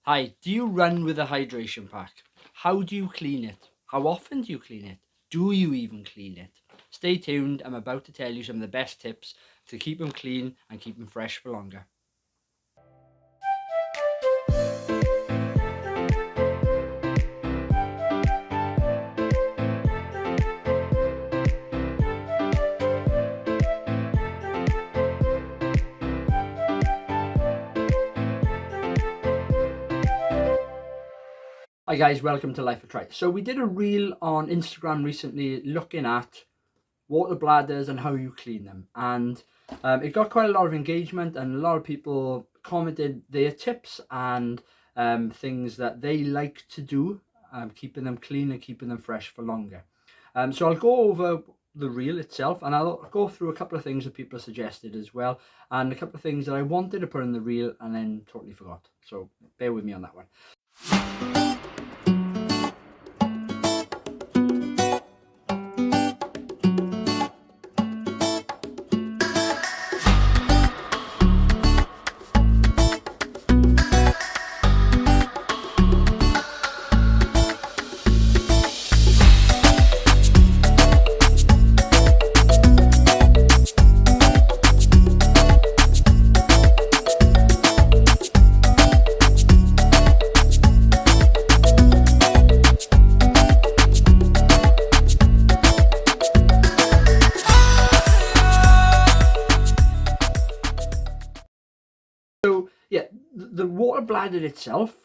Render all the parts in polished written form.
Hi, do you run with a hydration pack? How do you clean it? How often do you clean it? Do you even clean it? Stay tuned, I'm about to tell you some of the best tips to keep them clean and keep them fresh for longer. Hi guys, welcome to Life of Try. So we did a reel on Instagram recently looking at water bladders and how you clean them, and it got quite a lot of engagement and a lot of people commented their tips and things that they like to do, keeping them clean and keeping them fresh for longer. So I'll go over the reel itself and I'll go through a couple of things that people suggested as well, and a couple of things that I wanted to put in the reel and then totally forgot, so bear with me on that one. So yeah, the water bladder itself,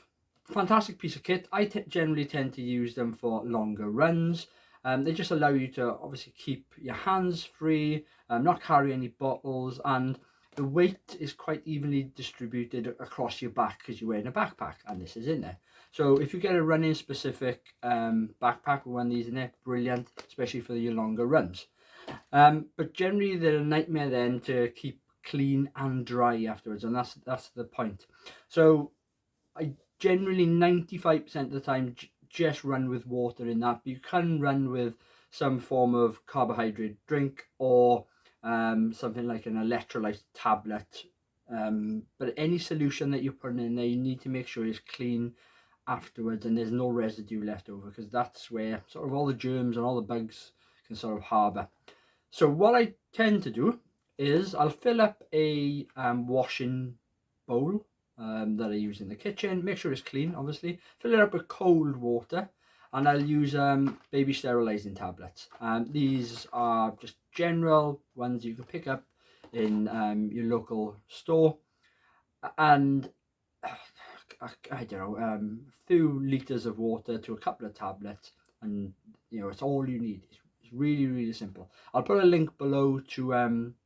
fantastic piece of kit. I generally tend to use them for longer runs. They just allow you to obviously keep your hands free, not carry any bottles, and the weight is quite evenly distributed across your back because you're wearing a backpack, and this is in there. So if you get a running specific backpack with one of these in there, brilliant, especially for your longer runs. But generally they're a nightmare then to keep clean and dry afterwards, and that's the point. So I generally 95% of the time just run with water in that, but you can run with some form of carbohydrate drink or something like an electrolyte tablet. But any solution that you're putting in there, you need to make sure it's clean afterwards and there's no residue left over, because that's where sort of all the germs and all the bugs can sort of harbour. So what I tend to do is I'll fill up a washing bowl that I use in the kitchen, make sure it's clean obviously, fill it up with cold water, and I'll use baby sterilizing tablets. These are just general ones you can pick up in your local store, and I don't know, a few litres of water to a couple of tablets, and it's all you need. It's really, really simple. I'll put a link below to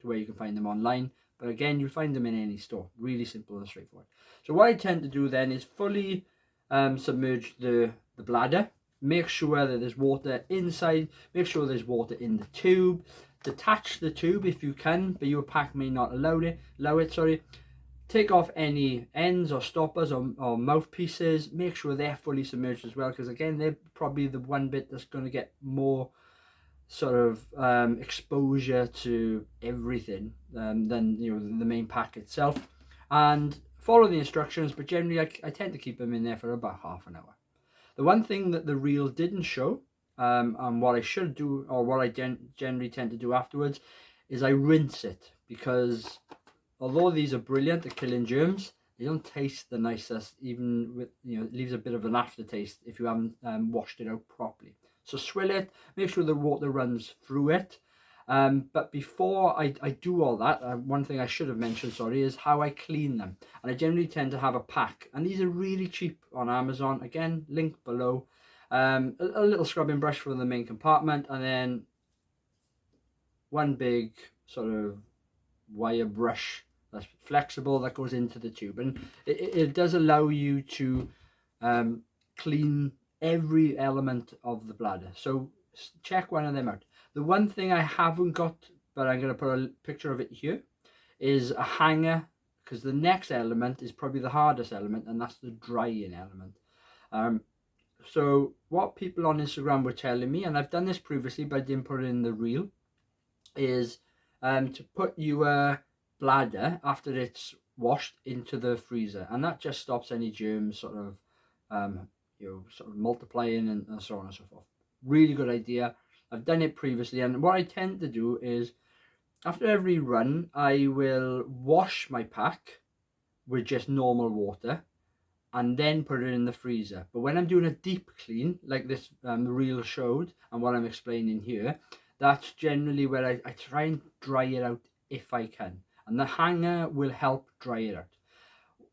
where you can find them online, but again, you'll find them in any store. Really simple and straightforward. So what I tend to do then is fully submerge the bladder, make sure that there's water inside, make sure there's water in the tube, detach the tube if you can, but your pack may not allow it, sorry. Take off any ends or stoppers or mouthpieces, make sure they're fully submerged as well, because again, they're probably the one bit that's going to get more sort of exposure to everything than the main pack itself. And follow the instructions, but generally I tend to keep them in there for about half an hour. The one thing that the reel didn't show, and what I should do, or what I generally tend to do afterwards, is I rinse it, because although these are brilliant at killing germs, they don't taste the nicest, even with, it leaves a bit of an aftertaste if you haven't washed it out properly. So swill it, make sure the water runs through it. But before I do all that, one thing I should have mentioned, sorry, is how I clean them. And I generally tend to have a pack, and these are really cheap on Amazon. Again, link below. A little scrubbing brush for the main compartment, and then one big sort of wire brush that's flexible that goes into the tube, and it does allow you to clean every element of the bladder. So check one of them out. The one thing I haven't got, but I'm going to put a picture of it here, is a hanger, because the next element is probably the hardest element, and that's the drying element. So what people on Instagram were telling me, and I've done this previously but I didn't put it in the reel, is to put your bladder, after it's washed into the freezer, and that just stops any germs sort of sort of multiplying and so on and so forth. Really good idea. I've done it previously, and what I tend to do is after every run I will wash my pack with just normal water and then put it in the freezer. But when I'm doing a deep clean, like this reel showed and what I'm explaining here, that's generally where I try and dry it out if I can. And the hanger will help dry it out.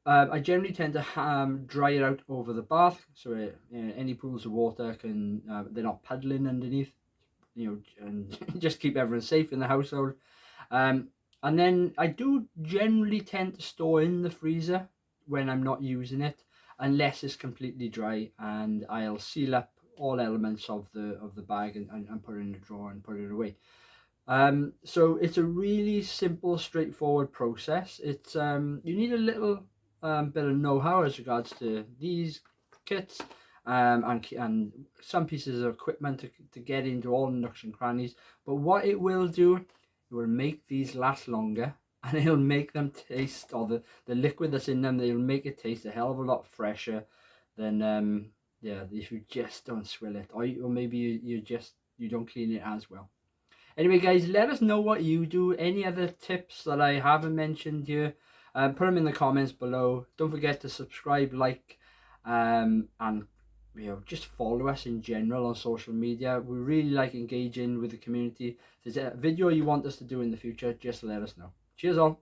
I generally tend to dry it out over the bath, so any pools of water can they're not puddling underneath, and just keep everyone safe in the household. And then I do generally tend to store in the freezer when I'm not using it, unless it's completely dry, and I'll seal up all elements of the bag and put it in a drawer and put it away. So it's a really simple, straightforward process. It's you need a little bit of know-how as regards to these kits, and some pieces of equipment to get into all the nooks and crannies. But what it will do, it will make these last longer, and it'll make them taste, or the liquid that's in them, they'll make it taste a hell of a lot fresher than yeah, if you just don't swill it, or maybe you don't clean it as well. Anyway, guys, let us know what you do. Any other tips that I haven't mentioned here, put them in the comments below. Don't forget to subscribe, like, and just follow us in general on social media. We really like engaging with the community. If there's a video you want us to do in the future, just let us know. Cheers all.